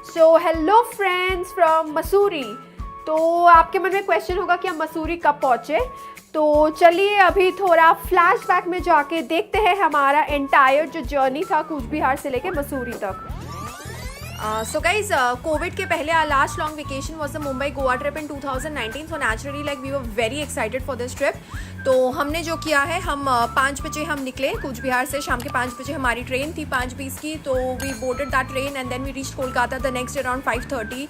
So hello friends from Mussoorie. तो आपके मन में क्वेश्चन होगा कि हम मसूरी कब पहुँचे। तो चलिए अभी थोड़ा फ्लैशबैक में जाके देखते हैं हमारा एंटायर जो जर्नी था कूच बिहार से लेके मसूरी तक। So guys, कोविड के पहले our last long vacation was the Mumbai Goa trip in 2019. So naturally like we were very excited for this trip. तो हमने जो किया है, हम 5 बजे हम निकले कूच बिहार से। शाम के 5 बजे हमारी ट्रेन थी 5:20 की। तो we boarded that train and then we reach Kolkata the next day around 5:30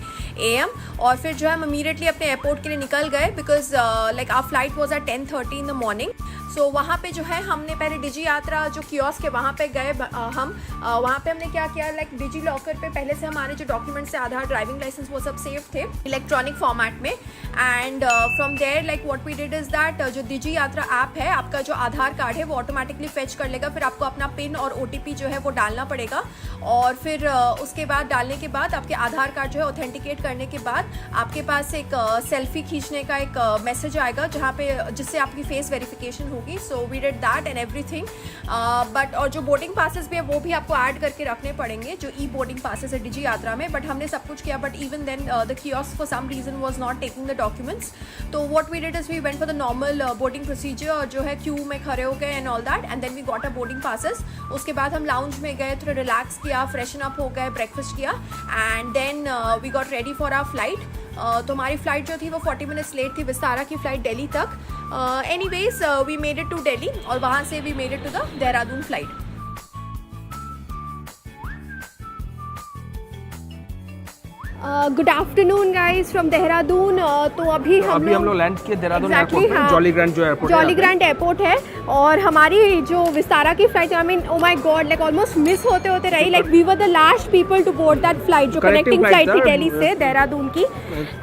AM। और फिर जो है हम इमीडिएटली अपने एयरपोर्ट के लिए निकल गए because like our flight was at 10:30 in the morning. So वहाँ पे जो है हमने पहले डिजी यात्रा जो कियोस्क है वहाँ पे गए। हम वहाँ पे हमने क्या किया, लाइक डिजी लॉकर पे पहले से हमारे जो डॉक्यूमेंट्स थे, आधार, ड्राइविंग लाइसेंस, वो सब सेव थे इलेक्ट्रॉनिक फॉर्मेट में। And from there like what we did is that जो डिजी यात्रा ऐप है, आपका जो आधार कार्ड है वो ऑटोमेटिकली फेच कर लेगा। फिर आपको अपना पिन और OTP जो है वो डालना पड़ेगा। और फिर उसके बाद डालने के बाद आपके आधार कार्ड जो है ऑथेंटिकेट करने के बाद आपके पास एक सेल्फी खींचने का एक मैसेज आएगा जहाँ पे जिससे आपकी फेस वेरिफिकेशन होगी। So we did that and everything. But और जो बोर्डिंग पासेस भी है वो भी आपको ऐड करके रखने पड़ेंगे, जो ई बोर्डिंग पासेस है डिजी यात्रा में। बट हमने सब कुछ किया, but even then the kiosk for some reason was not taking the documents. तो what we did is we went for the normal boarding procedure और जो है क्यू में खड़े हो गए and all that. And then we got a boarding passes. उसके बाद हम लाउंज में गए, थोड़ा रिलैक्स किया, फ्रेशन अप हो गए, ब्रेकफास्ट किया and then we got ready for our flight. तो हमारी फ़्लाइट जो थी वो 40 मिनट्स लेट थी, विस्तारा की फ़्लाइट दिल्ली तक। Anyways we made it to Delhi और वहाँ से we made it to the Dehradun flight. Good afternoon guys from Dehradun. तो अभी हम लोग लैंड किए देहरादून एयरपोर्ट में। जॉली ग्रैंड जो एयरपोर्ट जॉली ग्रैंड एयरपोर्ट है। और हमारी जो विस्तारा की flight, I mean oh my god, like almost miss होते होते रही। Like we were the last people to board that flight जो कनेक्टिंग फ्लाइट थी दिल्ली से देहरादून की।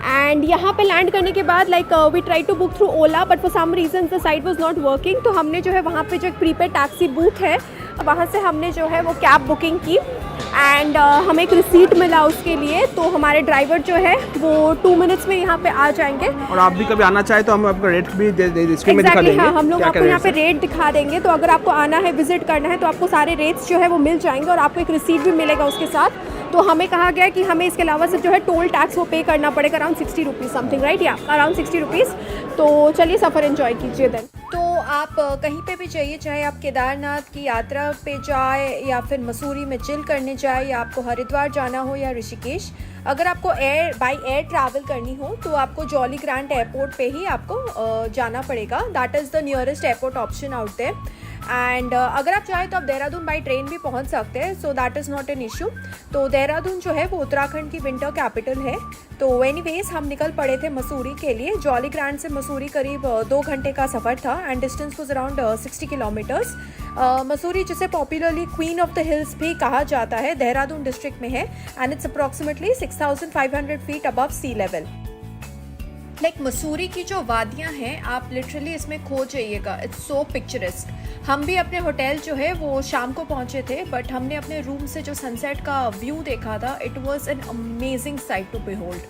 एंड यहाँ पे लैंड करने के बाद like we try to book through Ola, but for some reason the site was not working. तो हमने जो है वहाँ पे जो एक प्रीपेड टैक्सी बूथ है वहाँ से हमने जो है वो कैब बुकिंग की एंड हमें एक रिसीट मिला उसके लिए। तो हमारे ड्राइवर जो है वो 2 मिनट्स में यहाँ पे आ जाएंगे। और आप भी कभी आना चाहे तो हम आपका रेट भी स्क्रीन में दिखा देंगे। हाँ, हम लोग आपको यहाँ पे रेट दिखा देंगे। तो अगर आपको आना है, विजिट करना है, तो आपको सारे रेट्स जो है वो मिल जाएंगे और आपको एक रिसीट भी मिलेगा उसके साथ। तो हमें कहा गया कि हमें इसके अलावा सिर्फ जो है टोल टैक्स वो पे करना पड़ेगा अराउंड 60 रुपीज़ समथिंग, राइट? या अराउंड 60 रुपीज़। तो चलिए सफ़र एंजॉय कीजिए देन। तो आप कहीं पे भी जाइए, चाहे आप केदारनाथ की यात्रा पे जाए या फिर मसूरी में चिल करने जाए या आपको हरिद्वार जाना हो या ऋषिकेश, अगर आपको बाई एयर ट्रैवल करनी हो तो आपको जॉली ग्रैंड एयरपोर्ट पे ही आपको जाना पड़ेगा। That is the nearest airport option out there. And अगर आप चाहें तो आप देहरादून बाई ट्रेन भी पहुंच सकते हैं, so that is not an issue. तो देहरादून जो है वो उत्तराखंड की विंटर कैपिटल है। तो एनीवेज हम निकल पड़े थे मसूरी के लिए। जॉली ग्रैंड से मसूरी करीब 2 घंटे का सफ़र था and distance was around 60 kilometres. Mussoorie जिसे popularly queen of the hills भी कहा जाता है, देहरादून डिस्ट्रिक्ट में है and it's approximately 6500 feet above sea level. Like Mussoorie की जो वादियाँ हैं, आप लिटरली इसमें खो जाइएगा। It's so picturesque. हम भी अपने होटल जो है वो शाम को पहुँचे थे, बट हमने अपने रूम से जो सनसेट का व्यू देखा था, it was an amazing sight to behold.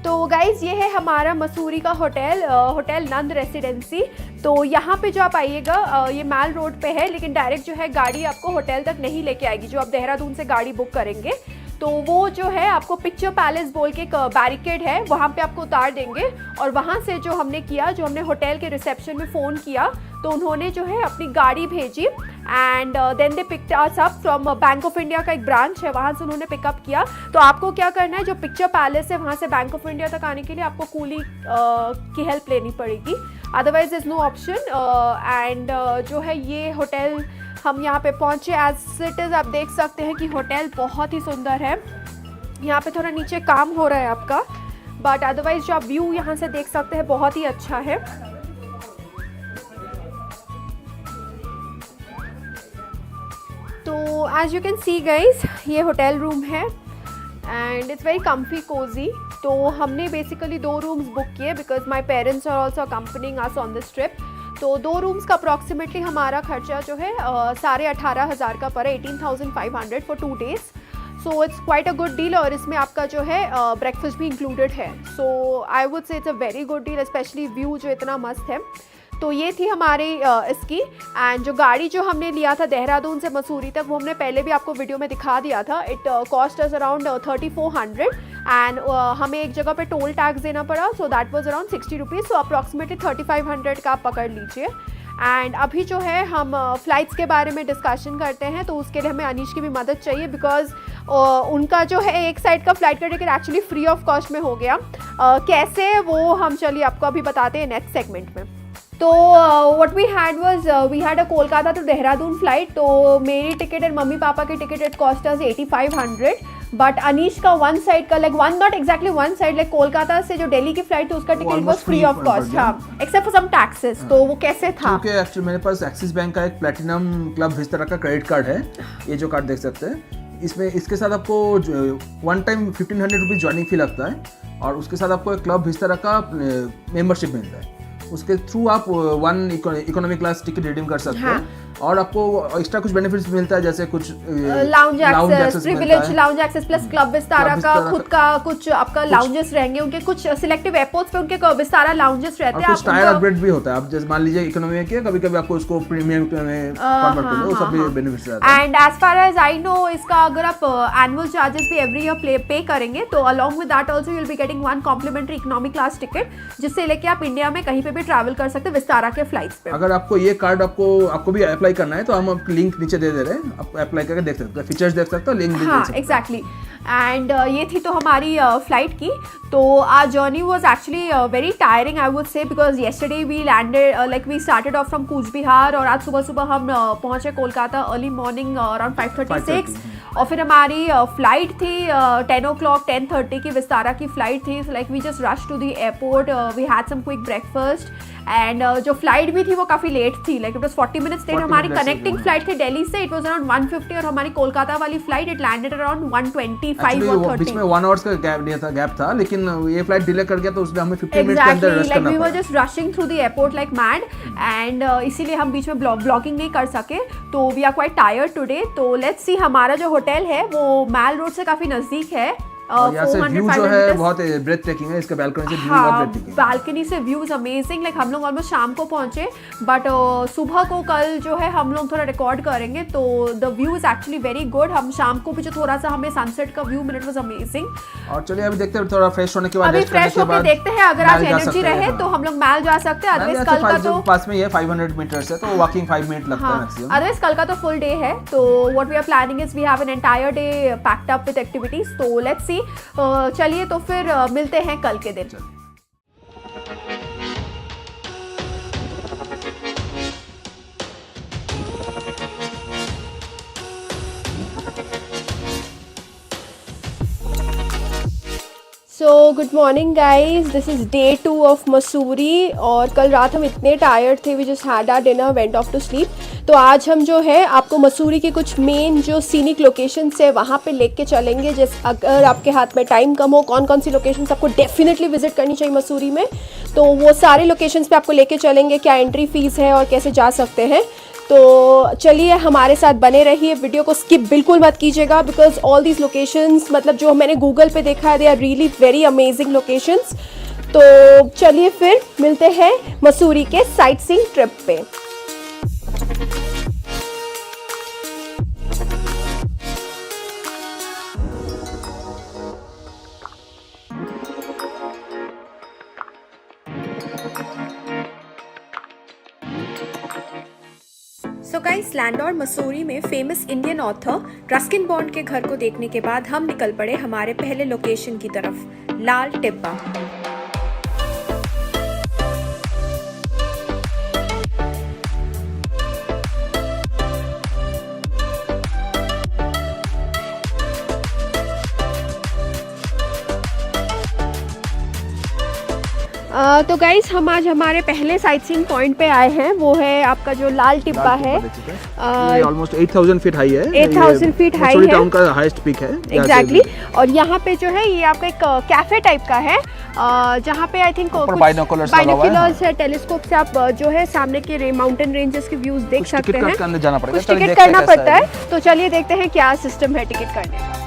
तो गाइज़ ये है हमारा मसूरी का होटल, होटल नंद रेसिडेंसी। तो यहाँ पे जो आप आइएगा ये मैल रोड पे है, लेकिन डायरेक्ट जो है गाड़ी आपको होटल तक नहीं लेके आएगी। जो आप देहरादून से गाड़ी बुक करेंगे तो वो जो है आपको पिक्चर पैलेस बोल के एक बैरिकेड है, वहाँ पे आपको उतार देंगे। और वहाँ से जो हमने किया, जो हमने होटल के रिसेप्शन में फ़ोन किया, तो उन्होंने जो है अपनी गाड़ी भेजी and then they picked us up from Bank of India का एक ब्रांच है, वहाँ से उन्होंने पिकअप किया। तो आपको क्या करना है, जो पिक्चर पैलेस है वहाँ से बैंक ऑफ इंडिया तक आने के लिए आपको कूली की हेल्प लेनी पड़ेगी, otherwise is no option. And जो है ये होटल हम यहाँ पे पहुँचे एज इट इज़। आप देख सकते हैं कि होटल बहुत ही सुंदर है। यहाँ पे थोड़ा नीचे काम हो रहा है आपका, बट अदरवाइज जो आप व्यू यहाँ से देख सकते हैं बहुत ही अच्छा है। तो as you can see guys, ये होटल रूम है and it's very comfy cosy. तो हमने बेसिकली 2 रूम्स बुक किए because my parents are also accompanying us on this trip. तो 2 रूम्स का अप्रॉक्सीमेटली हमारा खर्चा जो है 18,500 का पड़ा, 18,500 for 2 days। So it's quite a good deal. और इसमें आपका जो है ब्रेकफास्ट भी इंक्लूडेड है। So I would say it's a very good deal, specially view जो इतना मस्त है। तो ये थी हमारी इसकी। एंड जो गाड़ी जो हमने लिया था देहरादून से मसूरी तक, वो हमने पहले भी आपको वीडियो में दिखा दिया था। It cost us around 3400 and हमें एक जगह पे टोल टैक्स देना पड़ा, so that was around 60 rupees, so approximately 3500 का आप पकड़ लीजिए। एंड अभी जो है हम फ़्लाइट्स के बारे में डिस्कशन करते हैं, तो उसके लिए हमें अनीश की भी मदद चाहिए, बिकॉज उनका जो है एक साइड का फ़्लाइट का ticket actually free of cost में हो गया। कैसे वो हम चलिए आपको अभी बताते हैं नेक्स्ट सेगमेंट में। तो what we had was we had a Kolkata to Dehradun flight. तो मेरी टिकट और मम्मी पापा की ticket it cost us 8500, but Anish का वन साइड का like one not exactly one side like Kolkata से जो दिल्ली की फ्लाइट थी उसका ticket was free of cost, हाँ, एक्सेप्ट फॉर सम टैक्सेस। तो वो कैसे था? क्योंकि एक्चुअली मेरे पास एक्सिस बैंक का एक प्लैटिनम क्लब इस तरह का क्रेडिट कार्ड है, ये जो कार्ड देख सकते हैं। इसमें इसके साथ आपको वन टाइम 1500 रुपीज़ ज्वाइनिंग फी लगता है, और उसके साथ आपको एक क्लब इस तरह का मेंबरशिप मिलता है। उसके थ्रू आप one economy class ticket redeem कर सकते हैं, और आपको एक्स्ट्रा कुछ बेनिफिट्स मिलता है, जैसे कुछ lounge access, privilege lounge access plus club Vistara का खुद का कुछ आपका लाउंजेस रहेंगे, उनके कुछ सिलेक्टिव एयरपोर्ट्स पे उनके विस्तारा लाउंजेस रहते हैं। कुछ टायर अपग्रेड भी होता है, आप जैसे मान लीजिए इकोनॉमी में किया, कभी-कभी आपको उसको प्रीमियम में कन्वर्ट करना, वो सब भी बेनिफिट्स रहते हैं। And as far as I know, इसका अगर आप एनुअल चार्जेस भी एवरी ईयर पे करेंगे, तो along with that also you will be getting one complimentary economy class ticket, जिससे लेके आप इंडिया में कहीं पे भी ट्रैवल कर सकते हैं विस्तारा के फ्लाइट्स पे। अगर आपको ये कार्ड आपको भी अप्लाई करना है, तो हम आपको लिंक नीचे दे रहे हैं, आप अप्लाई करके देख सकते हैं, फीचर्स देख सकते हो, लिंक भी देख सकते हैं। एग्जैक्टली। एंड ये थी तो हमारी फ्लाइट की। तो our journey was actually very tiring I would say, because yesterday we landed like we started off from Cooch Behar, और आज सुबह सुबह हम पहुंचे कोलकाता अर्ली मॉर्निंग अराउंड 5:36, और फिर हमारी फ्लाइट थी 10 o'clock 10:30 की विस्तारा की फ्लाइट थी। Like we just rush to the airport, we had some quick breakfast, and जो फ्लाइट भी थी वो काफ़ी लेट थी, like it was 40 minutes late. हमारी कनेक्टिंग फ्लाइट थी दिल्ली से, इट वाज अराउंड 150, और हमारी कोलकाता वाली फ्लाइट इट लैंडेड अराउंड 125 और 30। बीच में 1 आवर्स का गैप था, लेकिन ये फ्लाइट डिले कर गया, तो उसमें हमें 15 मिनट के अंदर रश करना पड़ा। We were just rushing through the airport like mad, and इसीलिए हम बीच में ब्लॉगिंग नहीं कर सके। तो we are quite tired today. तो लेट्स सी, हमारा जो होटल है वो मैल रोड से काफ़ी नज़दीक है। यहाँ से व्यू जो है बहुत ब्रेथ टेकिंग है, इसका बालकनी से व्यू बहुत ब्रेथ टेकिंग है। बालकनी से व्यू इज अमेजिंग। लाइक हम लोग ऑलमोस्ट शाम को पहुंचे, बट सुबह को कल जो है हम लोग थोड़ा रिकॉर्ड करेंगे, तो the view is actually very good. हम शाम को भी जो थोड़ा सा हमें सनसेट का व्यू मिला, इट वाज अमेजिंग। और चलिए अभी देखते हैं, थोड़ा फ्रेश होने के बाद, अभी फ्रेश होकर देखते हैं, अगर आज एनर्जी रहे तो हम लोग मैल जा सकते हैं, अदरवाइज कल का तो पास में ही है, 500 मीटर्स है, तो वॉकिंग 5 मिनट लगता है मैक्सिमम। अदरवाइज कल का तो फुल डे है। तो what we are planning is we have an entire day packed up with activities. तो लेट्स सी, चलिए तो फिर मिलते हैं कल के दिन। So good morning guys, this is day 2 of Mussoorie, और कल रात हम इतने टायर्ड थे, we just had our dinner, went off to sleep. तो आज हम जो है आपको मसूरी के कुछ मेन जो सीनिक लोकेशंस है वहाँ पे लेके चलेंगे। जैसे अगर आपके हाथ में टाइम कम हो, कौन कौन सी लोकेशंस आपको डेफिनेटली विजिट करनी चाहिए मसूरी में, तो वो सारे लोकेशंस पे आपको लेके चलेंगे, क्या एंट्री फीस है और कैसे जा सकते हैं। तो चलिए हमारे साथ बने रहिए, वीडियो को स्किप बिल्कुल मत कीजिएगा, बिकॉज ऑल दीज लोकेशंस मतलब जो मैंने गूगल पे देखा है, they are really very amazing locations. तो चलिए फिर मिलते हैं मसूरी के साइट सीइंग ट्रिप पे। सो गाइस, लैंडोर मसूरी में famous Indian author Ruskin bond के घर को देखने के बाद हम निकल पड़े हमारे पहले लोकेशन की तरफ, लाल टिब्बा। तो गाइस, हम आज हमारे पहले साइट सीइंग पॉइंट पे आए हैं, वो है आपका जो लाल टिब्बा है। ये ऑलमोस्ट 8000 फीट हाई है, 8000 फीट हाई है, टाउन का हाईएस्ट पीक है। एग्जैक्टली। और यहाँ पे जो है ये आपका एक कैफे टाइप का है, जहाँ पे आई थिंक बाइनोकुलर्स है, टेलीस्कोप से आप जो है सामने के माउंटेन रेंजेस के व्यूज देख सकते हैं। कुछ टिकट करना पड़ता है, तो चलिए देखते हैं क्या सिस्टम है टिकट करने का।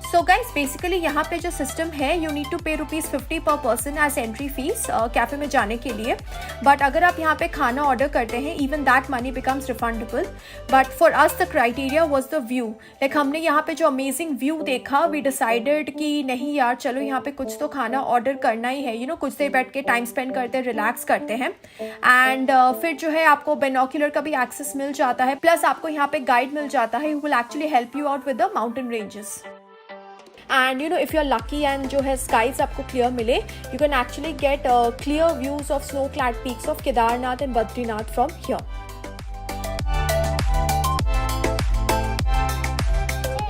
सो गाइस, बेसिकली यहाँ पे जो सिस्टम है, यू नीड टू पे ₹50 पर person as entry fee cafe में जाने के लिए. बट अगर आप यहाँ पे खाना ऑर्डर करते हैं, even that money becomes refundable. But for us the criteria was the view. Like हमने यहाँ पे जो अमेजिंग व्यू देखा, वी डिसाइडेड कि नहीं यार, चलो यहाँ पे कुछ तो खाना ऑर्डर करना ही है. कुछ देर बैठ के टाइम स्पेंड करते हैं, रिलैक्स करते हैं. एंड फिर जो है आपको बाइनोक्यूलर का भी एक्सेस मिल जाता है, प्लस आपको यहाँ पे गाइड मिल जाता है, who will actually help you out with the mountain ranges. And if you are lucky and जो है स्काइज आपको क्लियर मिले, you can actually get clear views of snow clad peaks of Kedarnath and Badrinath from here.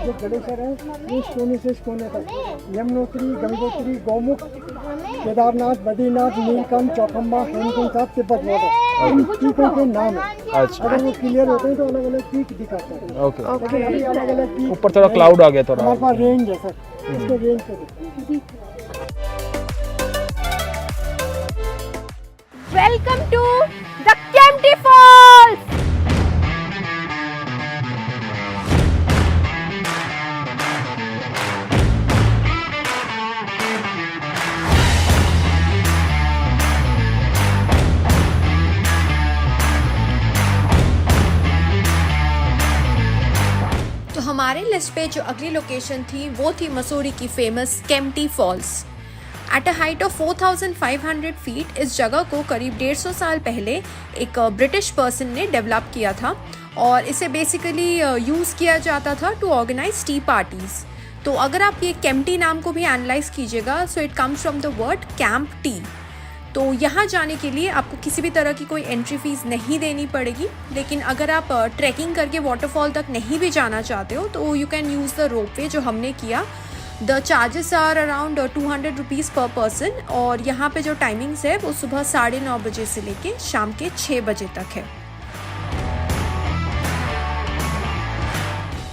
जो glacier है इस कोने से इस कोने तक, यमुनोत्री, गंगोत्री, गौमुख, केदारनाथ, बद्रीनाथ, नीलकंठ, चौखम्बा, हेमकुंड साहब, तिब्बत बॉर्डर, इन पीकों के नाम है. अच्छा, अगर वो क्लियर होते हैं तो अलग अलग पीक दिखाते हैं. ओके. लेकिन अभी अलग अलग पीक ऊपर थोड़ा क्लाउड आ गया थोड़ा. हमारे पास रेंज है सर, इसको रेंज पे. Welcome to the Kempty falls. हमारे लिस्ट पे जो अगली लोकेशन थी वो थी मसूरी की famous Kempty falls. At a height of 4500 feet इस जगह को करीब 150 साल पहले एक ब्रिटिश पर्सन ने डेवलप किया था और इसे बेसिकली यूज़ किया जाता था टू ऑर्गेनाइज टी पार्टीज़. तो अगर आप ये केम्प्टी नाम को भी एनालाइज कीजिएगा, so it comes from the word camp T. तो यहाँ जाने के लिए आपको किसी भी तरह की कोई एंट्री फीस नहीं देनी पड़ेगी. लेकिन अगर आप ट्रैकिंग करके वाटरफॉल तक नहीं भी जाना चाहते हो तो you can use the ropeway, जो हमने किया. द चार्जेस आर अराउंड ₹200 पर पर्सन और यहाँ पे जो टाइमिंग्स है वो सुबह 9:30 बजे से लेके शाम के 6 बजे तक है.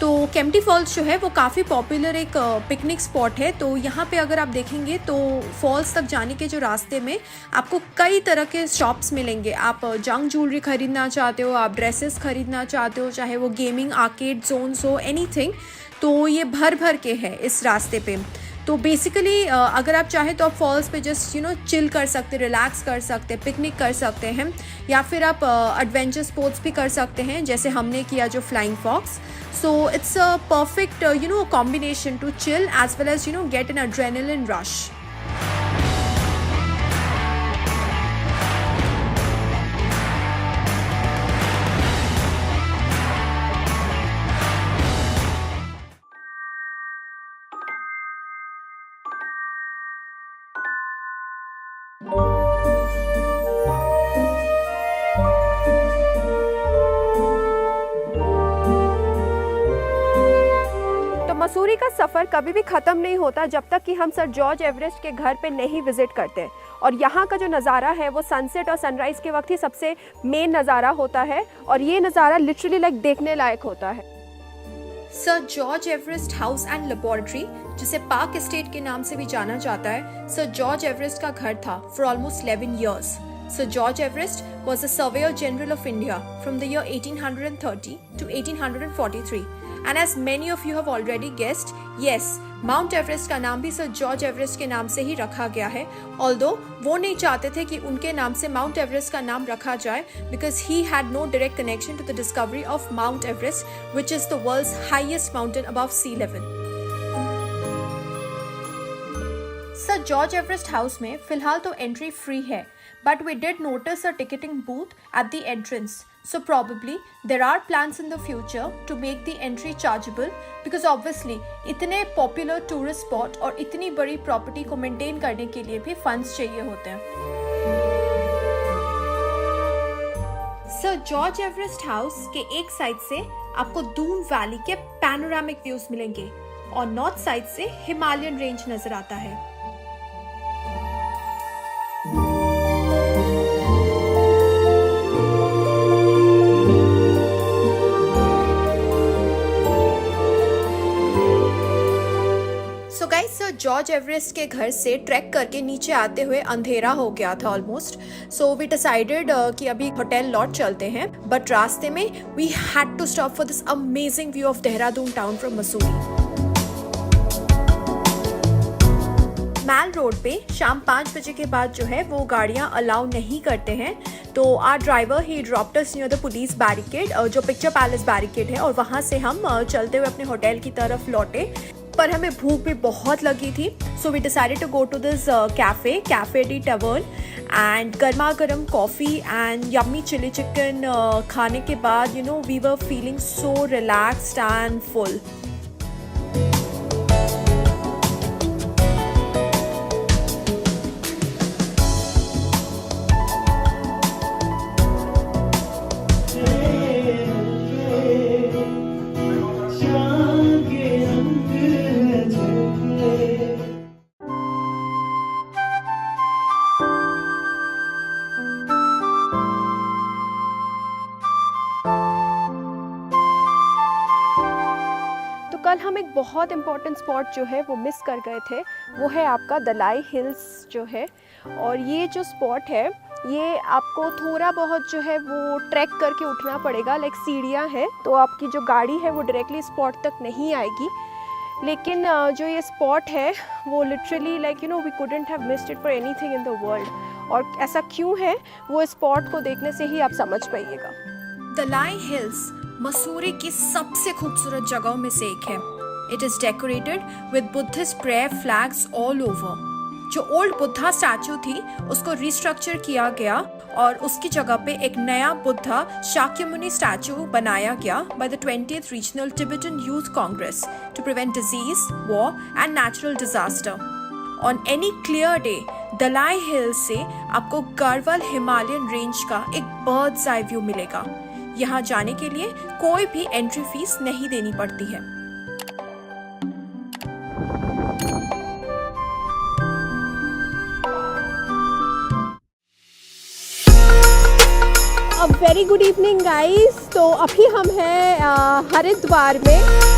तो केम्प्टी फॉल्स जो है वो काफ़ी पॉपुलर एक पिकनिक स्पॉट है. तो यहाँ पे अगर आप देखेंगे तो फॉल्स तक जाने के जो रास्ते में आपको कई तरह के शॉप्स मिलेंगे. आप जंग ज्वेलरी खरीदना चाहते हो, आप ड्रेसेस खरीदना चाहते हो, चाहे वो गेमिंग आर्केड जोन्स हो, एनीथिंग, तो ये भर भर के है इस रास्ते पे. तो बेसिकली अगर आप चाहें तो आप फॉल्स पे जस्ट चिल कर सकते, रिलैक्स कर सकते, पिकनिक कर सकते हैं, या फिर आप एडवेंचर स्पोर्ट्स भी कर सकते हैं जैसे हमने किया जो flying fox. So it's a perfect, combination to chill as well as, get an adrenaline rush. Mussoorie का सफ़र कभी भी ख़त्म नहीं होता जब तक कि हम सर जॉर्ज एवरेस्ट के घर पे नहीं विज़िट करते. और यहाँ का जो नज़ारा है वो सनसेट और सनराइज़ के वक्त ही सबसे मेन नज़ारा होता है और ये नज़ारा लिटरली लाइक देखने लायक होता है. Sir George Everest house and laboratory, जिसे पार्क एस्टेट के नाम से भी जाना जाता है, सर जॉर्ज एवरेस्ट का घर था for almost 11 years. Sir George Everest was the Surveyor General of India from the year 1830 to 1843. And as many of you have already guessed, yes, Mount Everest का नाम भी सर जॉर्ज एवरेस्ट के नाम से ही रखा गया है. Although वो नहीं चाहते थे कि उनके नाम से माउंट एवरेस्ट का नाम रखा जाए, because he had no direct connection to the discovery of Mount Everest, which is the world's highest mountain above sea level. Sir George Everest house में फिलहाल तो एंट्री फ्री है, but we did notice a ticketing booth at the entrance. So probably there are plans in the future to make the entry chargeable because obviously इतने popular tourist spot और इतनी बड़ी property को maintain करने के लिए भी funds चाहिए होते हैं. Sir George Everest House के एक साइड से आपको दून वैली के panoramic views मिलेंगे और नॉर्थ साइड से हिमालयन रेंज नजर आता है. जॉर्ज एवरेस्ट के घर से ट्रैक करके नीचे आते हुए अंधेरा हो गया था ऑलमोस्ट. सो वी डिसाइडेड कि अभी होटल लौट चलते हैं, बट रास्ते में we had to stop for this amazing view of Dehradun town from Mussoorie. Mall road पे शाम 5 बजे के बाद जो है वो गाड़ियाँ अलाउ नहीं करते हैं। तो our driver he dropped us near the police barricade, जो पिक्चर पैलेस बैरिकेड है, और वहाँ से हम चलते हुए अपने होटल की तरफ लौटे। पर हमें भूख भी बहुत लगी थी, so we decided to go to this cafe de tavern, and गर्मा गर्म coffee and yummy chilli chicken खाने के बाद we were feeling so relaxed and full. कल हम एक बहुत इम्पॉर्टेंट स्पॉट जो है वो मिस कर गए थे, वो है आपका दलाई हिल्स जो है। और ये जो स्पॉट है ये आपको थोड़ा बहुत जो है वो ट्रैक करके उठना पड़ेगा, लाइक सीढ़ियाँ हैं, तो आपकी जो गाड़ी है वो डायरेक्टली स्पॉट तक नहीं आएगी। लेकिन जो ये स्पॉट है वो literally like we couldn't have missed it for anything in the world. और ऐसा क्यों है वो स्पॉट को देखने से ही आप समझ पाइएगा। दलाई हिल्स मसूरी की सबसे खूबसूरत जगहों में से एक है। It is decorated with Buddhist prayer flags all over. जो ओल्ड बुद्धा स्टैचू थी उसको रिस्ट्रक्चर किया गया और उसकी जगह पे एक नया बुद्धा शाक्यमुनि स्टैचू बनाया गया by the 20th regional Tibetan youth congress to prevent disease, war and natural disaster. On any clear day Dalai hill से आपको गढ़वाल हिमालयन रेंज का एक बर्ड्स आई व्यू मिलेगा। यहाँ जाने के लिए कोई भी एंट्री फीस नहीं देनी पड़ती है। Very good evening guys. तो अभी हम हैं हरिद्वार में।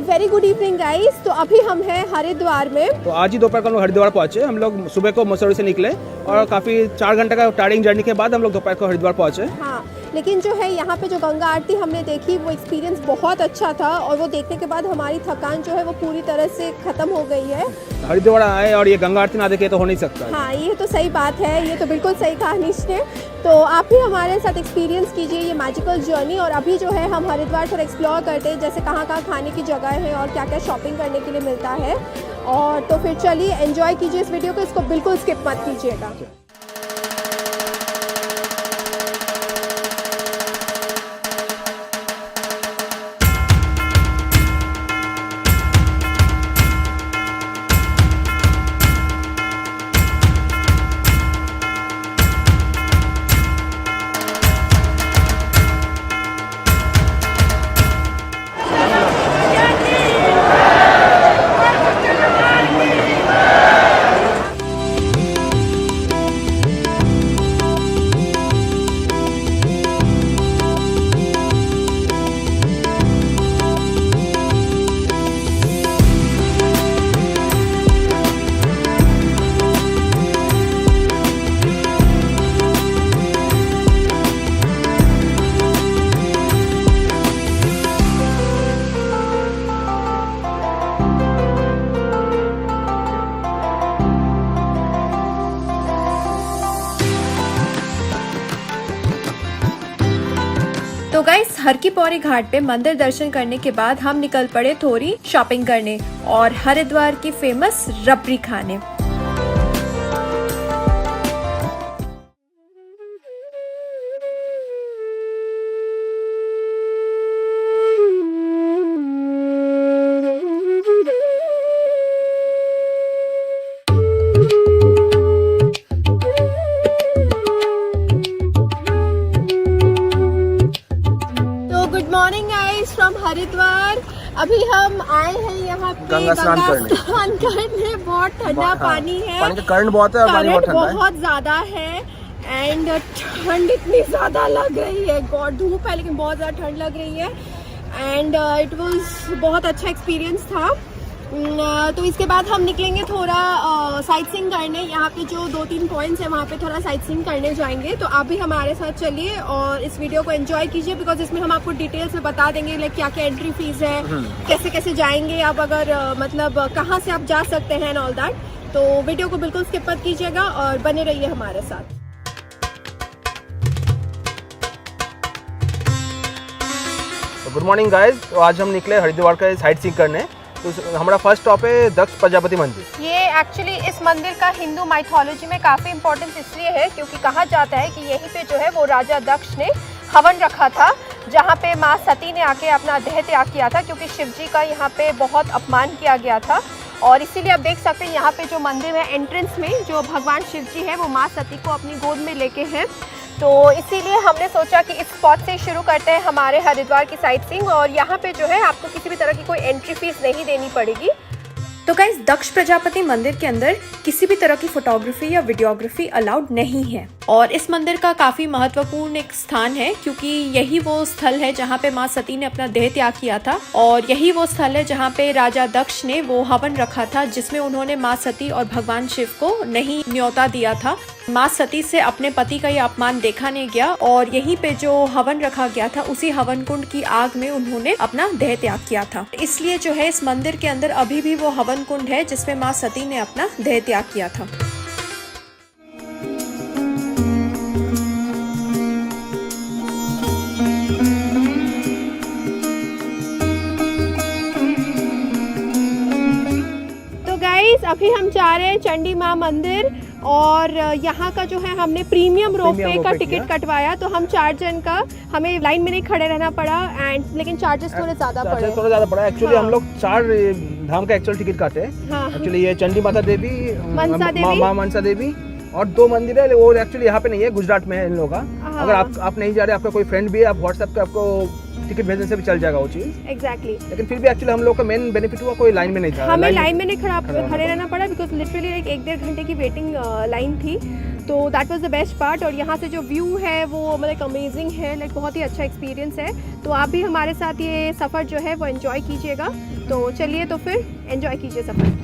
Very good evening guys. तो अभी हम हैं हरिद्वार में। तो आज ही दोपहर को हम लोग हरिद्वार पहुंचे। हम लोग सुबह को मसूरी से निकले और काफ़ी 4 घंटे का टायरिंग जर्नी के बाद हम लोग दोपहर को हरिद्वार पहुंचे। हाँ, लेकिन जो है यहाँ पे जो गंगा आरती हमने देखी वो एक्सपीरियंस बहुत अच्छा था, और वो देखने के बाद हमारी थकान जो है वो पूरी तरह से ख़त्म हो गई है। हरिद्वार आए और ये गंगा आरती ना देखे तो हो नहीं सकता। हाँ, ये तो सही बात है, ये तो बिल्कुल सही कहा निश ने। तो आप भी हमारे साथ एक्सपीरियंस कीजिए ये मैजिकल जर्नी। और अभी जो है हम हरिद्वार थोड़ा एक्सप्लोर करते हैं, जैसे कहाँ कहाँ खाने की जगह है और क्या क्या शॉपिंग करने के लिए मिलता है। और तो फिर चलिए एंजॉय कीजिए इस वीडियो को, इसको बिल्कुल स्किप मत कीजिएगा। तो गाइस, हर की पौड़ी घाट पे मंदिर दर्शन करने के बाद हम निकल पड़े थोड़ी शॉपिंग करने और हरिद्वार की फेमस रबड़ी खाने। हरिद्वार अभी हम आए हैं यहाँ पे गंगा स्नान करने। स्नान करने। बहुत ठंडा हाँ, पानी है, पानी का करंट बहुत है और पानी बहुत करंट ठंडा है। बहुत ज्यादा है एंड ठंड इतनी ज्यादा लग रही है। गॉड, धूप है लेकिन बहुत ज्यादा ठंड लग रही है एंड इट वाज बहुत अच्छा एक्सपीरियंस था। तो इसके बाद हम निकलेंगे थोड़ा साइट सीइंग करने। यहाँ पे जो 2-3 पॉइंट्स हैं वहाँ पे थोड़ा साइट सीइंग करने जाएंगे। तो आप भी हमारे साथ चलिए और इस वीडियो को एंजॉय कीजिए, बिकॉज इसमें हम आपको डिटेल्स में बता देंगे लाइक क्या क्या एंट्री फीस है, कैसे कैसे जाएंगे आप, अगर मतलब कहाँ से आप जा सकते हैं एंड ऑल दैट। तो वीडियो को बिल्कुल स्किप मत कीजिएगा और बने रहिए हमारे साथ। Good morning guys. तो आज हम निकले हरिद्वार का साइट सीइंग करने। तो हमारा फर्स्ट स्टॉप है दक्ष प्रजापति मंदिर। ये एक्चुअली इस मंदिर का हिंदू माइथोलॉजी में काफ़ी इंपॉर्टेंस इसलिए है क्योंकि कहा जाता है कि यहीं पे जो है वो राजा दक्ष ने हवन रखा था, जहाँ पे माँ सती ने आके अपना देह त्याग किया था, क्योंकि शिव जी का यहाँ पे बहुत अपमान किया गया था। और इसीलिए आप देख सकते हैं यहाँ पे जो मंदिर है एंट्रेंस में जो भगवान शिव जी है वो माँ सती को अपनी गोद में लेके हैं। तो इसीलिए हमने सोचा कि इस स्पॉट से शुरू करते हैं हमारे हरिद्वार की साइट सीइंग। और यहाँ पे जो है आपको किसी भी तरह की कोई एंट्री फीस नहीं देनी पड़ेगी। तो गाइस, दक्ष प्रजापति मंदिर के अंदर किसी भी तरह की फोटोग्राफी या वीडियोग्राफी अलाउड नहीं है। और इस मंदिर का काफी महत्वपूर्ण एक स्थान है क्योंकि यही वो स्थल है जहाँ पे माँ सती ने अपना देह त्याग किया था और यही वो स्थल है जहाँ पे राजा दक्ष ने वो हवन रखा था जिसमें उन्होंने माँ सती और भगवान शिव को नहीं न्योता दिया था। माँ सती से अपने पति का ये अपमान देखा नहीं गया और यहीं पे जो हवन रखा गया था उसी हवन कुंड की आग में उन्होंने अपना देह त्याग किया था। इसलिए जो है इस मंदिर के अंदर अभी भी वो हवन कुंड है जिसमें माँ सती ने अपना देह त्याग किया था। अभी हम जा रहे हैं चंडी माँ मंदिर और यहाँ का जो है हमने प्रीमियम रोपवे का टिकट कटवाया। तो हम 4 जन का, हमें लाइन में नहीं खड़े रहना पड़ा एंड लेकिन चार्जेस थोड़े ज़्यादा पड़े। एक्चुअली हम लोग 4 धाम का एक्चुअल टिकट काटे। एक्चुअली ये चंडी माता देवी, माँ मनसा देवी और 2 मंदिर है, वो एक्चुअली यहाँ पे नहीं है, गुजरात में है इन लोगों का। अगर आप नहीं जा रहे, आपका कोई फ्रेंड भी है, आप व्हाट्सएप पे आपको टिकट भेजने से भी चल जाएगा वो चीज़। एग्जैक्टली। लेकिन फिर भी एक्चुअली हम लोग का मेन बेनिफिट हुआ, कोई लाइन में नहीं था। हमें लाइन में नहीं खड़े रहना पड़ा बिकॉज लिटरली एक 1-1.5 घंटे की वेटिंग लाइन थी। तो that was the best part. और यहाँ से जो व्यू है वो मतलब अमेजिंग है, लाइक बहुत ही अच्छा एक्सपीरियंस है। तो आप भी हमारे साथ ये सफ़र जो है वो एंजॉय कीजिएगा। तो चलिए, तो फिर एंजॉय कीजिए सफ़र।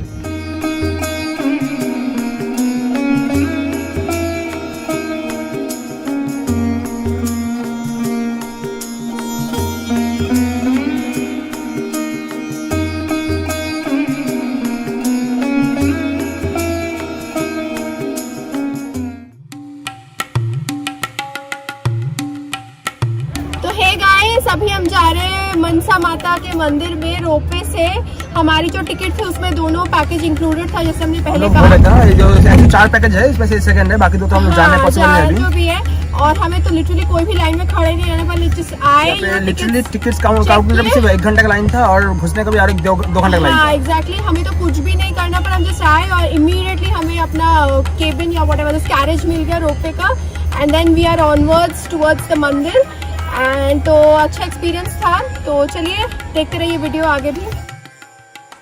अभी हम जा रहे हैं मनसा माता के मंदिर में रोपवे से। हमारी जो टिकट थी उसमें दोनों पैकेज इंक्लूडेड था, जैसे हमने पहले कहा। जो 4 पैकेज है, इसमें से सेकंड है, बाकी 2 तो हम जाने पॉसिबल नहीं है। जो भी है, और हमें तो लिटरली कोई भी लाइन में खड़े नहीं रहना पड़ा। आए लिटरली टिकट्स काउंट करने सिर्फ 1 घंटे का लाइन था और घुसने का भी 2 घंटे का लाइन था। एग्जैक्टली। हमें तो कुछ भी नहीं करना पड़ा, हम जस्ट आए और इमीडिएटली हमें अपना केबिन या व्हाटएवर कैरेज मिल गया रोपवे का and then we are onwards towards the mandir. And तो अच्छा एक्सपीरियंस था। तो चलिए देखते रहिए वीडियो आगे भी।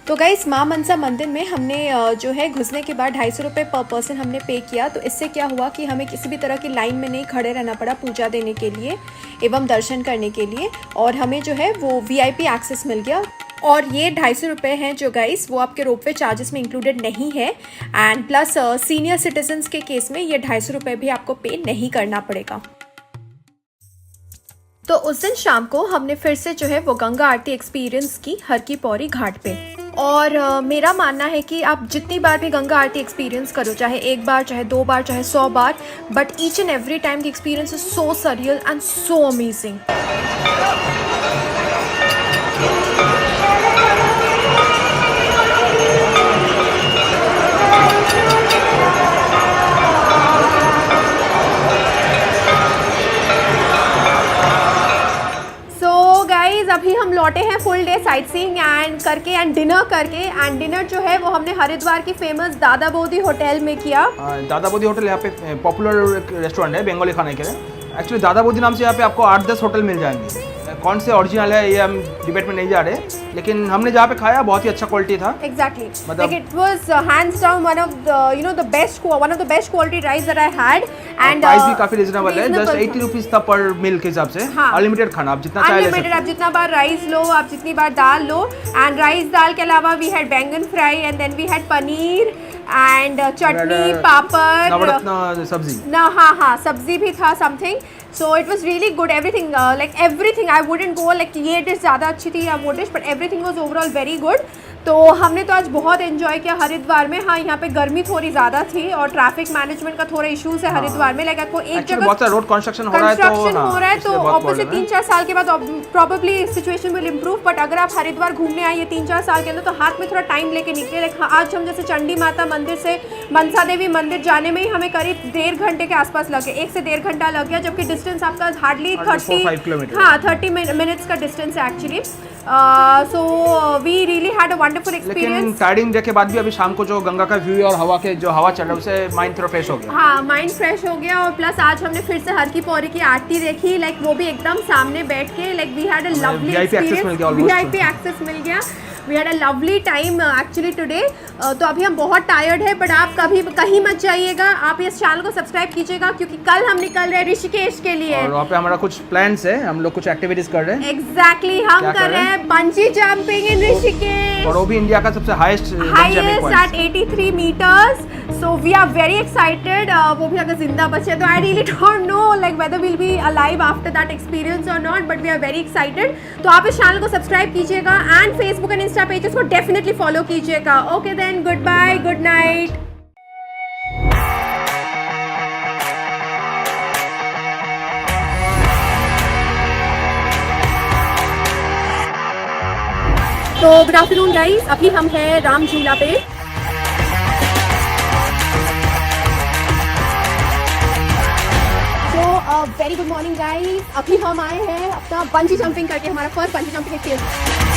तो गाइस, माँ मनसा मंदिर में हमने जो है घुसने के बाद 250 रुपये पर पर्सन हमने पे किया। तो इससे क्या हुआ कि हमें किसी भी तरह की लाइन में नहीं खड़े रहना पड़ा पूजा देने के लिए एवं दर्शन करने के लिए, और हमें जो है वो VIP एक्सेस मिल गया। और ये 250 रुपये हैं जो गाइस वो आपके रोपवे चार्जेस में इंक्लूडेड नहीं है। एंड प्लस सीनियर सिटीजन्स के केस में ये 250 रुपये भी आपको पे नहीं करना पड़ेगा। तो उस दिन शाम को हमने फिर से जो है वो गंगा आरती एक्सपीरियंस की हर की पौड़ी घाट पे। और मेरा मानना है कि आप जितनी बार भी गंगा आरती एक्सपीरियंस करो, चाहे 1 बार, चाहे 2 बार, चाहे 100 बार, but each and every time the experience is so surreal and so amazing. अभी हम लौटे हैं full day sight seeing and करके एंड डिनर करके। एंड डिनर जो है वो हमने हरिद्वार की फेमस दादा बोधी होटल में किया। दादा बोधी होटल यहाँ पे पॉपुलर रेस्टोरेंट है बंगाली खाने के लिए। एक्चुअली दादा बोधी नाम से यहाँ पे आपको 8-10 होटल मिल जाएंगे। कौन से ओरिजिनल है ये हम डिबेट में नहीं जा रहे, लेकिन हमने जहाँ पे खाया बहुत ही अच्छा क्वालिटी था। Exactly. मतलब- Like it was hands down one of the best quality rice that I had, and price भी काफी रिजनेबल है, जस्ट reasonable 80 रुपीज था पर मील के हिसाब से। हाँ। अनलिमिटेड खाना, आप जितना चाहे ले अनलिमिटेड, सकते आप जितना बार राइस लो, आप जितनी बार दाल लो। एंड राइस दाल के अलावा वी हैड बैंगन fry and then we had paneer and chutney, papad, नवरत्न सब्जी। ना हाँ सब्जी भी था something. So it was really good, everything like everything. I wouldn't go like ये डिश ज़्यादा अच्छी थी या वो dish, but everything was overall very good. तो हमने तो आज बहुत एंजॉय किया हरिद्वार में। हाँ, यहाँ पे गर्मी थोड़ी ज़्यादा थी और ट्रैफिक मैनेजमेंट का थोड़ा इश्यूज है हरिद्वार में। लाइक आपको एक जगह बहुत सारा रोड कंस्ट्रक्शन हो रहा है, तो ऑब्वियसली 3-4 साल के बाद probably situation will improve. But अगर आप हरिद्वार घूमने आए ये 3-4 साल के अंदर, तो हाथ में थोड़ा टाइम लेके निकले। लाइक आज हम जैसे चंडी माता मंदिर से मनसा देवी मंदिर जाने में ही हमें करीब 1.5 घंटे के आसपास लगे, 1 से 1.5 घंटा लग गया, जबकि डिस्टेंस आपका हार्डली 30 मिनट्स का डिस्टेंस है actually. So we really had a wonderful experience. Tiring day के बाद भी अभी शाम को जो गंगा का व्यू और हवा चल रहा है उससे माइंड थोड़ा फ्रेश हो गया। हाँ, माइंड फ्रेश हो गया। और प्लस आज हमने फिर से हर की पौड़ी की आरती देखी, लाइक वो भी एकदम सामने बैठ के। Like we had a lovely VIP access मिल गया almost। VIP एक्सेस मिल गया। We had a lovely time actually today. तो अभी हम बहुत टायर्ड है, बट आप कभी कहीं मत जाइएगा, आप इस चैनल को सब्सक्राइब कीजिएगा, क्योंकि कल हम निकल रहे हैं ऋषिकेश के लिए। और वहाँ पे हमारा कुछ प्लान्स है, हम लोग कुछ एक्टिविटीज कर रहे हैं। एग्जैक्टली, हम क्या कर रहे हैं बंजी जंपिंग इन ऋषिकेश, और वो भी इंडिया का सबसे highest at 83 meters. So we are very excited. वो भी अगर जिंदा बचे तो I really don't know like whether we'll be alive after that experience or not, but we are very excited. तो आप इस चैनल को सब्सक्राइब कीजिएगा and Facebook and Insta pages को डेफिनेटली फॉलो कीजिएगा। Okay then, good bye, good night. तो good afternoon guys, अभी हम हैं राम झूला पे। वेरी गुड मॉर्निंग गाइस, अभी हम आए हैं अपना बंजी जंपिंग करके, हमारा first bungee jumping experience.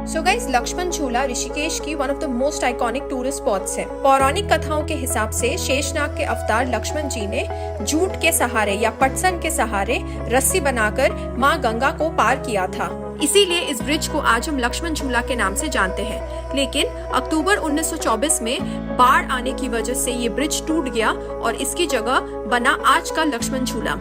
So guys, Lakshman Jhula Rishikesh की one of the most iconic tourist spots है। पौराणिक कथाओं के हिसाब से शेषनाग के अवतार लक्ष्मण जी ने जूट के सहारे या पटसन के सहारे रस्सी बनाकर माँ गंगा को पार किया था। इसीलिए इस ब्रिज को आज हम लक्ष्मण झूला के नाम से जानते हैं। लेकिन अक्टूबर 1924 में बाढ़ आने की वजह से ये ब्रिज टूट गया और इसकी जगह बना आज का लक्ष्मण झूला।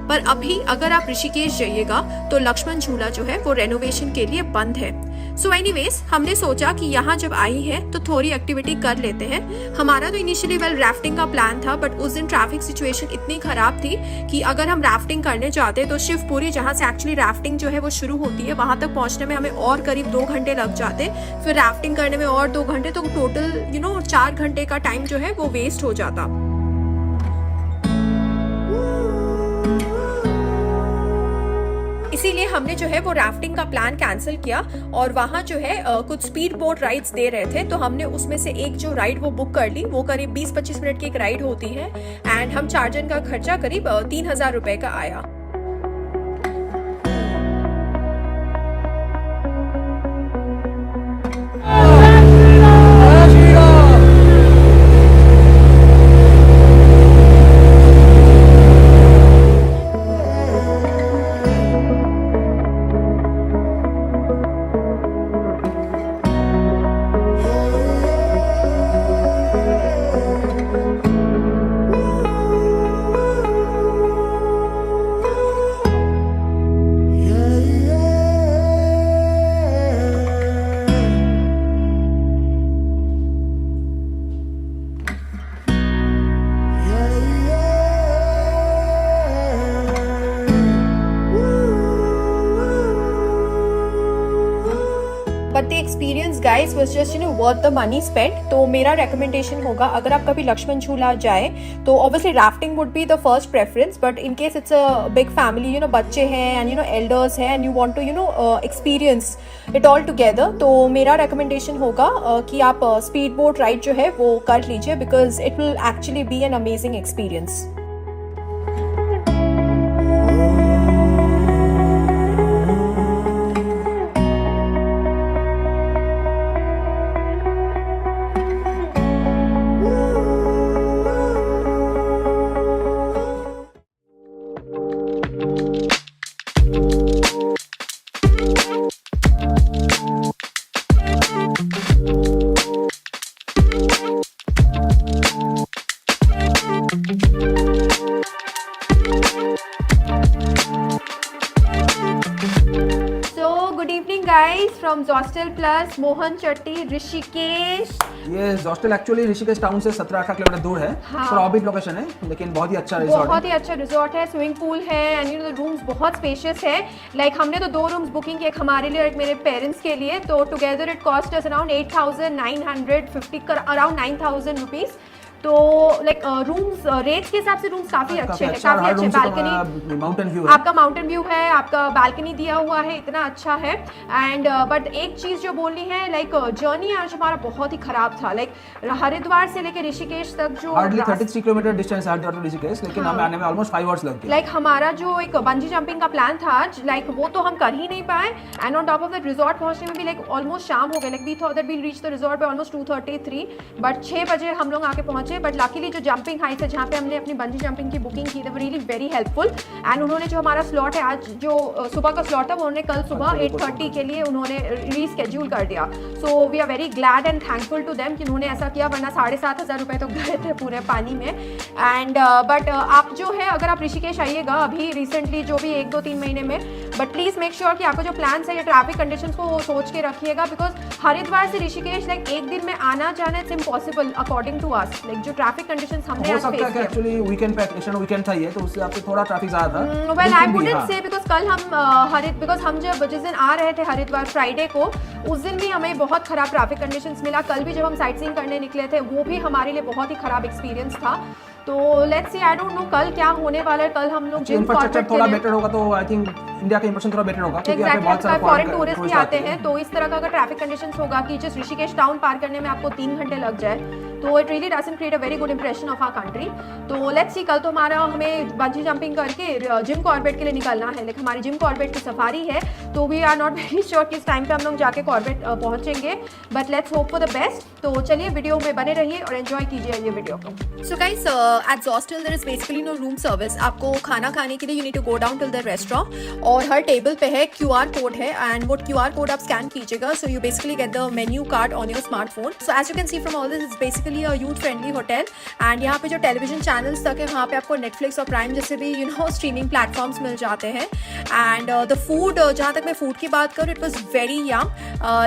पर अभी अगर आप ऋषिकेश जाइएगा तो लक्ष्मण झूला जो है वो रेनोवेशन के लिए बंद है। सो एनीवेज, हमने सोचा कि यहाँ जब आई है तो थोड़ी एक्टिविटी कर लेते हैं। हमारा तो इनिशियली राफ्टिंग का प्लान था, बट उस दिन ट्रैफिक सिचुएशन इतनी खराब थी कि अगर हम राफ्टिंग करने जाते तो शिवपुरी, जहाँ से एक्चुअली राफ्टिंग जो है वो शुरू होती है, वहां तक पहुंचने में हमें और करीब 2 घंटे लग जाते, फिर राफ्टिंग करने में और 2 घंटे, तो टोटल 4 घंटे का टाइम जो है वो वेस्ट हो जाता। इसीलिए हमने जो है वो राफ्टिंग का प्लान कैंसिल किया और वहाँ जो है कुछ स्पीड बोट राइड्स दे रहे थे, तो हमने उसमें से एक जो राइड वो बुक कर ली। वो करीब 20-25 मिनट की एक राइड होती है एंड हम 4 जन का खर्चा करीब 3000 रुपए का आया। Guys was just worth the money spend. तो मेरा रिकमेंडेशन होगा, अगर आप कभी लक्ष्मण झूला जाए तो obviously rafting would be the first preference, but in case it's a big family, बच्चे हैं एंड एल्डर्स हैं and you want to experience it all together, तो मेरा रिकमेंडेशन होगा कि आप स्पीड बोट राइड जो है वो कर लीजिए, because it will actually be an amazing experience. Guys from Zostel Plus, Mohan Chatti, Rishikesh. ये Zostel एक्चुअली ऋषिकेश टाउन से 17-18 किलोमीटर दूर है। हाँ। थोड़ा ऑर्बिट लोकेशन है, लेकिन बहुत ही अच्छा रिजॉर्ट है। बहुत ही अच्छा रिजॉर्ट है, स्विमिंग पूल है एंड रूम्स बहुत स्पेशियस है। लाइक हमने तो 2 रूम्स बुकिंग किए, एक हमारे लिए और एक मेरे पेरेंट्स के लिए, तो together it cost us around 8,950 around 9,000 rupees. तो लाइक रूम्स रेट्स के हिसाब से रूम्स काफी अच्छे हैं, काफी अच्छे। बालकनी, माउंटेन व्यू, आपका माउंटेन व्यू है, आपका बालकनी दिया हुआ है, इतना अच्छा है। एंड बट एक चीज जो बोलनी है, लाइक जर्नी आज हमारा बहुत ही खराब था। लाइक हरिद्वार से लेकर ऋषिकेश तक जो हार्डली 33 किलोमीटर डिस्टेंस है हरिद्वार टू ऋषिकेश, लेकिन हमें आने में ऑलमोस्ट 5 आवर्स लग गए। लाइक हमारा जो एक बंजी जंपिंग का प्लान था, लाइक वो तो हम कर ही नहीं पाए, and on top of the resort पहुंचने में भी लाइक ऑलमोस्ट शाम हो गए। Like we thought that we reach the resort by almost 2:33, but 6 बजे हम लोग आके पहुंचे। बट लकीली जो जंपिंग हाइट है जहाँ पे हमने अपनी बंजी जंपिंग की बुकिंग की, they were really very helpful. And उन्होंने जो हमारा स्लॉट है आज, जो सुबह का स्लॉट है, वो उन्होंने कल सुबह 8:30 के लिए उन्होंने रीस्केड्यूल कर दिया। So we are very glad and thankful to them कि उन्होंने ऐसा किया, वरना 7,500 रुपये तो गए थे पूरे पानी में। एंड बट आप जो है, अगर आप ऋषिकेश आइएगा अभी रिसेंटली, जो भी 1-2-3 महीने में, बट प्लीज़ मेक श्योर कि आपका जो प्लान है, ये ट्रैफिक कंडीशंस को सोच के रखिएगा, बिकॉज हरिद्वार से ऋषिकेश लाइक एक दिन में आना जाना it's impossible according to us. Like जो ट्रैफिक कंडीशंस हमने हो सकता है कि एक्चुअली वीकेंड पे एक्शन वीकेंड था ये, तो उससे आपसे थोड़ा ट्रैफिक ज्यादा था। Well I wouldn't say, because कल हम बिकॉज हम जब जिस दिन आ रहे थे हरिद्वार फ्राइडे को, उस दिन भी हमें बहुत खराब ट्रैफिक कंडीशंस मिला। कल भी जब हम साइट सीइंग करने निकले थे, वो भी हमारे लिए बहुत ही खराब एक्सपीरियंस था। तो let's C, I don't know कल क्या होने वाला है। कल हम लोग जिम इंफ्रास्ट्रक्चर थोड़ा बेटर होगा तो आई थिंक इंडिया का इंप्रेशन थोड़ा बेटर होगा, क्योंकि यहाँ पे बहुत सारे फॉरेन टूरिस्ट भी आते हैं। तो इस तरह का अगर ट्रैफिक कंडीशंस होगा कि जस्ट ऋषिकेश टाउन पार करने में आपको 3 घंटे लग जाए, तो it really doesn't create a very good impression of our country. तो लेट्स सी, कल तो हमारा हमें बंजी जंपिंग करके जिम कॉर्बेट के लिए निकलना है। लेकिन हमारी जिम कॉर्बेट की सफारी है, तो we are not very sure किस टाइम पे हम लोग जाके कॉर्बेट पहुंचेंगे, but let's hope for the best. तो चलिए वीडियो में बने रहिए और एंजॉय कीजिए ये वीडियो को। So guys, at Zostel there is basically no room service. आपको खाना खाने के लिए you need to go down till the restaurant, और हर टेबल पे है QR कोड है, एंड वो QR कोड आप स्कैन कीजिएगा, so you basically get the menu card on your smartphone. So as you can see from all this, is basically a youth friendly hotel. And यहाँ पे जो टेलीविजन चैनल्स तक है, वहाँ पे आपको नेटफ्लिक्स और प्राइम जैसे भी स्ट्रीमिंग प्लेटफॉर्म्स मिल जाते हैं। एंड द फूड, जहाँ तक मैं फूड की बात करूँ, it was very yum.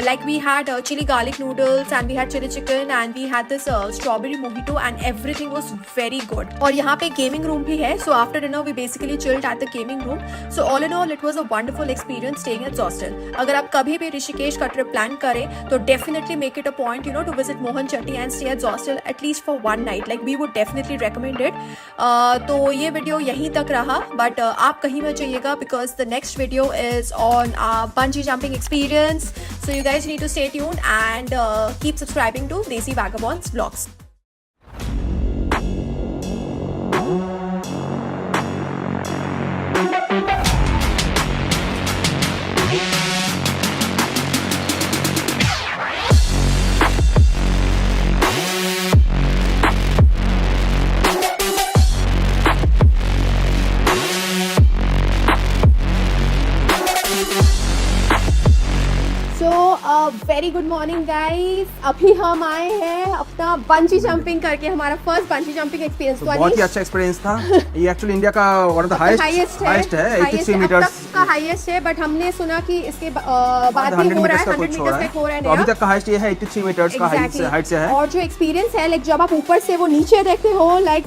Like we had chilli garlic noodles, and we had chilli chicken, and we had this strawberry mojito, and everything was very good. और यहाँ पे गेमिंग रूम भी है, so after dinner we basically chilled at the gaming room. So all in all it was a wonderful experience staying at Zostel। अगर आप कभी भी ऋषिकेश का ट्रिप प्लान करें, तो definitely make it a point to visit Mohan Chatti and stay at Zostel at least for 1 night. Like we would definitely recommend it. तो ये video यहीं तक रहा, बट आप कहीं मत जाइएगा, because the next video is on bungee jumping experience. So you guys need to stay tuned and keep subscribing to Desi Vagabonds Vlogs. Very good morning guys. अभी हम आए हैं अपना बंजी जंपिंग करके, हमारा फर्स्ट बंजी जंपिंग एक्सपीरियंस। तो बहुत ही अच्छा एक्सपीरियंस था। ये एक्चुअली इंडिया का वन ऑफ द हाईएस्ट है, 83 मीटर्स का हाईएस्ट है, बट हमने सुना कि इसके बाद भी हो रहा है, 100 मीटर्स का हो रहा है। तो अभी तक का हाईएस्ट ये है, 83 मीटर्स का हाइट से है। और जो एक्सपीरियंस है, लाइक जब आप ऊपर से वो नीचे देखते हो, लाइक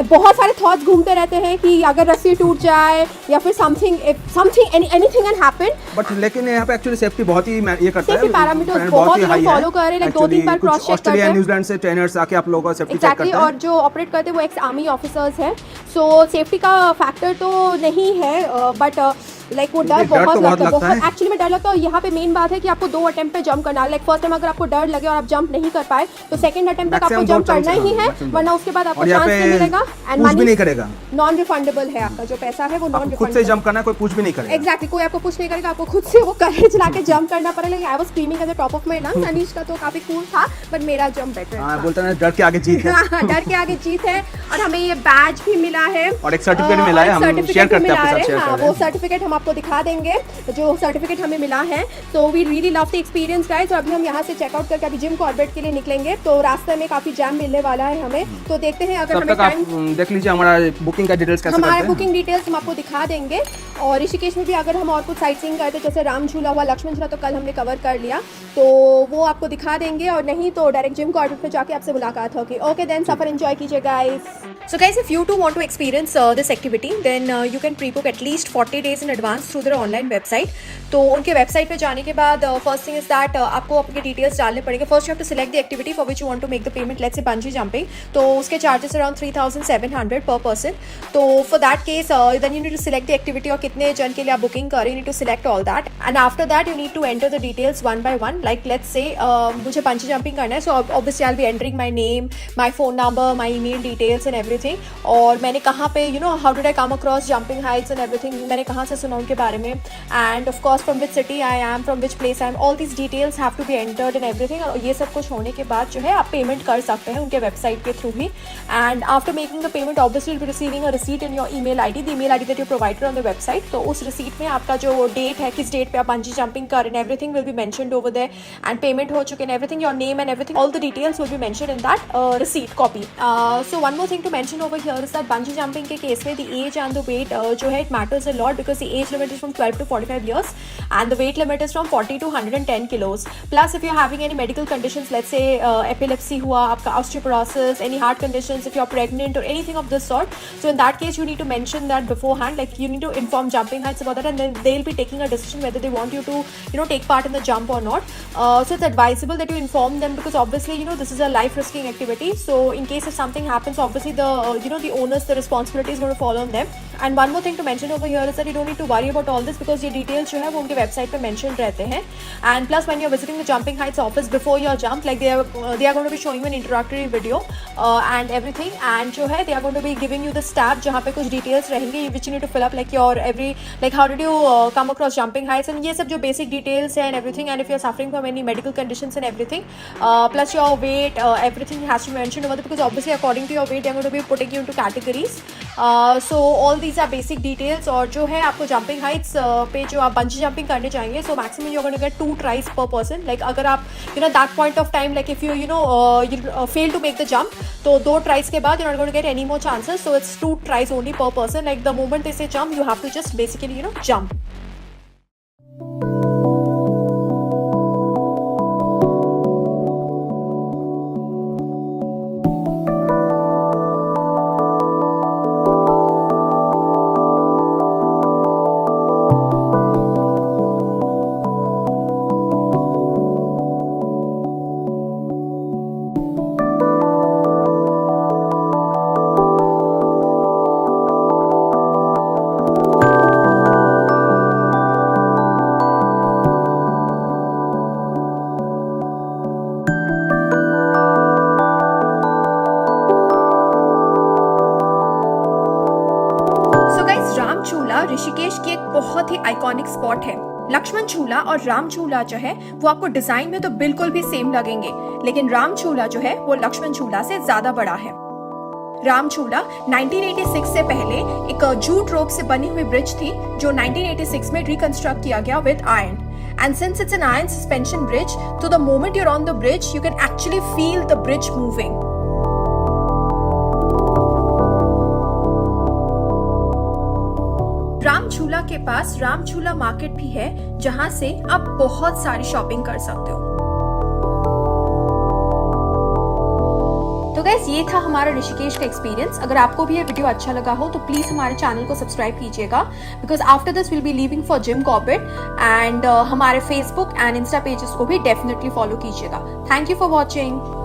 बहुत सारे थॉट्स घूमते रहते हैं कि अगर रस्सी टूट जाए या फिर something anything can happen. But लेकिन यहाँ पे एक्चुअली सेफ्टी बहुत ही ये करता है, सेफ्टी पैरामीटर्स बहुत ही फॉलो कर रहे हैं, लाइक 2-3 बार क्रॉस चेक करते ऑस्ट्रेलिया हैं। न्यूजीलैंड से ट्रेनर्स आके आप लोगों का सेफ्टी चेक एग्जैक्टली, करते हैं। और जो ऑपरेट करते हैं वो एक्स आर्मी ऑफिसर्स हैं, सो सेफ्टी का फैक्टर तो नहीं है, बट लाइक वो डर बहुत लगता है। एक्चुअली में डर लगता है। और यहाँ पे मेन बात है कि आपको 2 अटेम्प्ट पे जंप करना है। लाइक फर्स्ट टाइम अगर आपको डर लगे और आप जंप नहीं कर पाए तो सेकंड अटेम्प्ट तक आपको जंप करना ही है, वरना उसके बाद आपको चांस नहीं मिलेगा एंड मनी नहीं करेगा, नॉन रिफंडेबल है। आपका जो पैसा है वो नॉन रिफंडेबल। खुद से जंप करना है, कोई पूछ भी नहीं करेगा। एग्जैक्टली, कोई आपको कुछ नहीं करेगा, आपको खुद से वो करेज लाके जंप करना पड़ेगा। I was screaming at the top of my lungs. Anish का तो काफी कूल था, बट मेरा जंप बेटर था। बोलता है डर के आगे जीत है। डर के आगे जीत है। और हमें ये बैज भी मिला है और एक सर्टिफिकेट मिला है, हम शेयर करते हैं आपके साथ, शेयर हाँ, वो सर्टिफिकेट हम आपको दिखा देंगे जो सर्टिफिकेट हमें मिला है। तो we really love the experience guys. और अभी हम यहाँ से चेकआउट करके अभी जिम कॉर्बेट के लिए निकलेंगे, तो रास्ते में काफी जैम मिलने वाला है हमें, तो देखते हैं अगर हमें टाइम। देख लीजिए हमारा बुकिंग का डिटेल्स कैसे करते हैं। हमारा बुकिंग डिटेल्स हम आपको दिखा देंगे। और ऋषिकेश में भी अगर हम और कुछ साइट सीइंग करते, जैसे राम झूला हुआ, लक्ष्मण झूला तो कल हमने कवर कर लिया, तो वो आपको दिखा देंगे। और नहीं तो डायरेक्ट जिम कॉर्बेट पे जाके आपसे मुलाकात होगी। ओके देन, सफर एंजॉय कीजिए guys. So guys, if you too want to experience this activity, then you can pre-book at least 40 days in advance through their online website. तो उनके वेबसाइट पे जाने के बाद फर्स्ट थिंग इज दैट आपको अपने details डालने पड़ेंगे। First you have to select the activity for which you want to make the payment, let's say bungee jumping, तो उसके चार्जेस अराउंड 3,700 पर पर्सन। तो for that case then you need to select the activity और कितने जन के लिए आप बुकिंग करें, you need to select all that and after that you need to enter the details one by one. Like let's से मुझे bungee jumping करना है, so obviously I will be entering my name, my phone number, my email details and everything, और मैंने कहाँ पे how did I come across jumping heights and everything, मैंने कहाँ से सुना उनके बारे में, and of course from which city I am, from which place I am, all this details have to be entered and everything. और ये सब कुछ होने के बाद जो है आप पेमेंट कर सकते हैं उनके वेबसाइट के through he. And after making the payment obviously be receiving a receipt in your email ID, the email ID that you provided on the website. तो उस रिसीट में आपका जो डेट है, किस डेट पे आप बंजी जंपिंग कर and everything will be mentioned over there, and payment हो चुके and everything, your name and everything, all the details will be mentioned in that receipt copy. So one more thing to mention over here is that bungee jumping के case में the age and the weight जो है it matters a lot, because the age limit is from 12 to 45 years and the weight limit is from 40 to 110 kilos. Plus if you're having any medical conditions, let's say epilepsy हुआ, आपका osteoporosis, any heart conditions, if you're pregnant or anything of this sort, so in that case you need to mention that beforehand, like you need to inform Jumping Heights about that, and then they'll be taking a decision whether they want you to take part in the jump or not. So it's advisable that you inform them, because obviously this is a life risking activity, so in case if something happens, obviously the the owners, the responsibility is going to fall on them. And one more thing to mention over here is that you don't need to worry about all this, because ये details जो है वो उनके website पे mention रहते हैं। And plus when you're visiting the Jumping Heights office before your jump, like they are going to be showing you an introductory video and everything, and जो है they are going to be giving you the tab जहाँ पे कुछ details रहेंगे which you need to fill up, like your every, like how did you come across Jumping Heights, and ये सब जो basic details है and everything, and if you're suffering from any medical conditions and everything, plus your weight, everything has to be mentioned over there, because obviously according to your weight they are going to be putting you into categories. So all these are basic details. और जो है आपको Jumping Heights पे जो आप bungee jumping करने जाएंगे, so maximum you're going to get 2 tries per person. Like अगर आप that point of time, like if you you fail to make the jump, तो 2 tries के बाद you're not going to get any more chances, so it's 2 tries only per person. Like the moment they say jump, you have to just basically jump. Rishikesh की एक बहुत ही iconic spot है। लक्ष्मण झूला और राम झूला जो है वो आपको डिजाइन में तो बिल्कुल भी सेम लगेंगे, लेकिन राम झूला जो है वो लक्ष्मण झूला से ज्यादा बड़ा है। राम झूला 1986 से पहले एक जूट रोप से बनी हुई ब्रिज थी, जो 1986 में रिकंस्ट्रक्ट किया गया with iron, and since it's an iron suspension bridge, so the moment you're on the bridge you can actually feel the bridge moving. Ram झूला के पास राम झूला मार्केट भी है, जहां से आप बहुत सारी शॉपिंग कर सकते हो। तो गाइस ये था हमारा ऋषिकेश का एक्सपीरियंस। अगर आपको भी ये वीडियो अच्छा लगा हो तो प्लीज हमारे चैनल को सब्सक्राइब कीजिएगा, because after this will be leaving for Jim Corbett, and हमारे फेसबुक एंड इंस्टा पेजेस को भी डेफिनेटली फॉलो कीजिएगा। Thank you for watching.